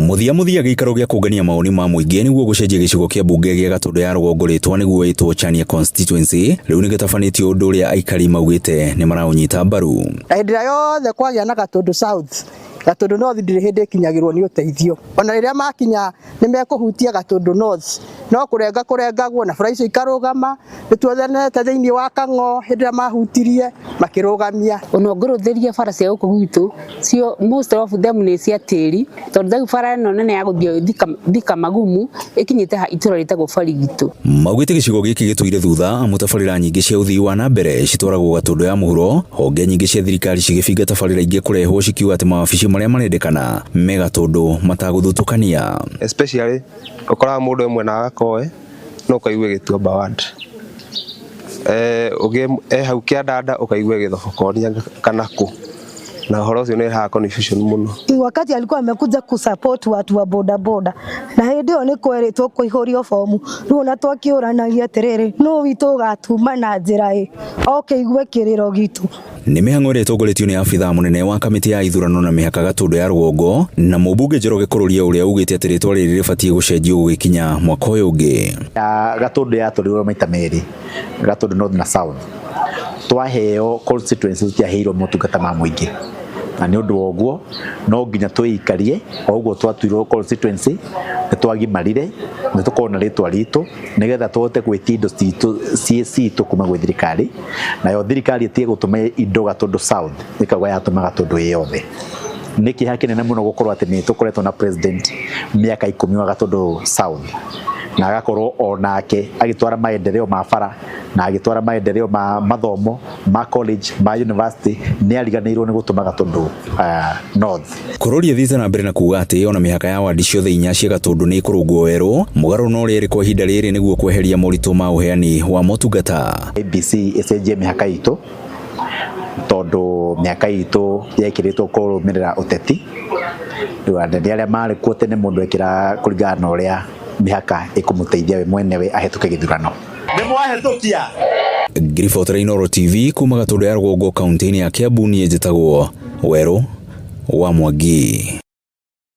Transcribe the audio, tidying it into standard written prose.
Muthia gĩikaro gĩa kũngania maoni ma mũingĩ nĩguo gũcenjia gĩcigo kĩa bunge gĩa Gatũndũ ya rũgongo rĩtwa nĩguo ĩtwo Chania constituency rĩu nĩ gĩtabanĩtio ũndũ ũrĩa aikari maugĩte nĩ maraũnyita mbaru. Hĩndĩ ĩrĩa yothe kwagĩa na Gatũndũ South, Gatũndũ North ndirĩ hĩndĩ ĩkinyagĩrwo nĩ ũteithio. Ona rĩrĩa makinya nĩ mekũhutia Gatũndũ North, no kũrengagwo na bara icio ikarũgama. Nĩtuothenete thĩinĩ wa Kang'o hĩndĩ ĩrĩa mahutirie makĩrũgamia. Ona ngũrũthĩrie bara cia gũkũ gwitũ cio most of them nĩ cia tĩri, tondũ thau bara ĩno nene ya gũthiĩ Thika Magumu ĩkinyĩte itũra rĩtagwo Barigitũ. Maugĩte gĩcigo gĩkĩ gĩtũire thutha mũtabarĩra nyingĩ cia ũthii wa na mbere citwaragwo Gatũndũ ya mũhuro, honge nyingĩ cia thirikari cigĩbinga tabarĩra ingĩ kũrehwo cikiuga atĩ mawabici marĩa marendekana me Gatũndũ matagũthutũkania. Especially ũkoraga mũndũ ũmwe na agakoe no ũkaigue Gĩtuamba ward, hau Kĩandanda ũkaigue Gĩthobokoria kana kũ, na horo ũcio nĩ ha confusion muno. Wakati alikuwa amekuja kusupport watu wa boda boda, na hĩndĩ ĩyo nĩ kweretwo kũihũrio fomu, rĩu na twakĩũranagia atĩrĩrĩ no witũ gatuma na njĩra okĩigue kĩrĩro gitu. Nĩ mĩhang'o ĩrĩa ĩtongoretio nĩ abithaa mũnene wa kamĩtĩ ya ithurano na mĩhaka Gatũndũ ya rũgongo na mũmbunge Njoroge Kũrũria ũrĩa ugĩte atĩ rĩtwa rĩrĩ rĩbatiĩ gũcenjio gũgĩkinya mwaka ũyũ ũngĩ. Gatũndũ yatũrirwo maita merĩ, Gatũndũ North na South, twaheo constituency ciaheirwo motungata ma mũingĩ, na nĩ ũndũ wa ũguo no nginya twĩikarie o ũguo twatuirwo constituency nĩ twagimarire nĩ tũkorwo na rĩtwa ritũ nĩgetha tũhote gwĩtia indo citũ kuma gwĩ thirikari, nayo thirikari ĩtige gũtũma indo Gatũndũ South ĩkauga yatũma Gatũndũ yothe. Nĩ kĩeha kĩnene mũno gũkorwo atĩ nĩ tũkoretwo na president mĩaka 10 wa Gatũndũ South, na agakorwo onake agĩtwara maendeleo ma bara na agĩtwara maendeleo ma mathomo ma college ma university, nĩ ariganĩirwo nĩ gũtũma Gatũndũ North. Kũrũria thiĩte na mbere na kuuga atĩ ona mĩhaka ya wadi ciothe 4 cia Gatũndũ nĩ ĩkũrũngwo werũ mũgarũ na ũrĩa ĩrĩ kwa ihinda rĩrĩ nĩguo kweheria moritũ ma ũheani wa motungata. ABC ĩcenjie mĩhaka itũ tondũ mĩhaka itũ yekĩrĩtwo kũrũmĩrĩra ũteti, rĩu anene arĩa marĩ kuo tene mũndũ ekĩra kũringana na ũrĩa mĩhaka ĩkũmũteithia we mwenewe ahĩtũke gĩthurano. Nĩ mwahĩtũkia. Grifotra Inooro TV kuma Gatũndũ ya rũgongo kaunti-inĩ ya Kiambu, niĩ njĩtagwo Werũ wa Mwangi.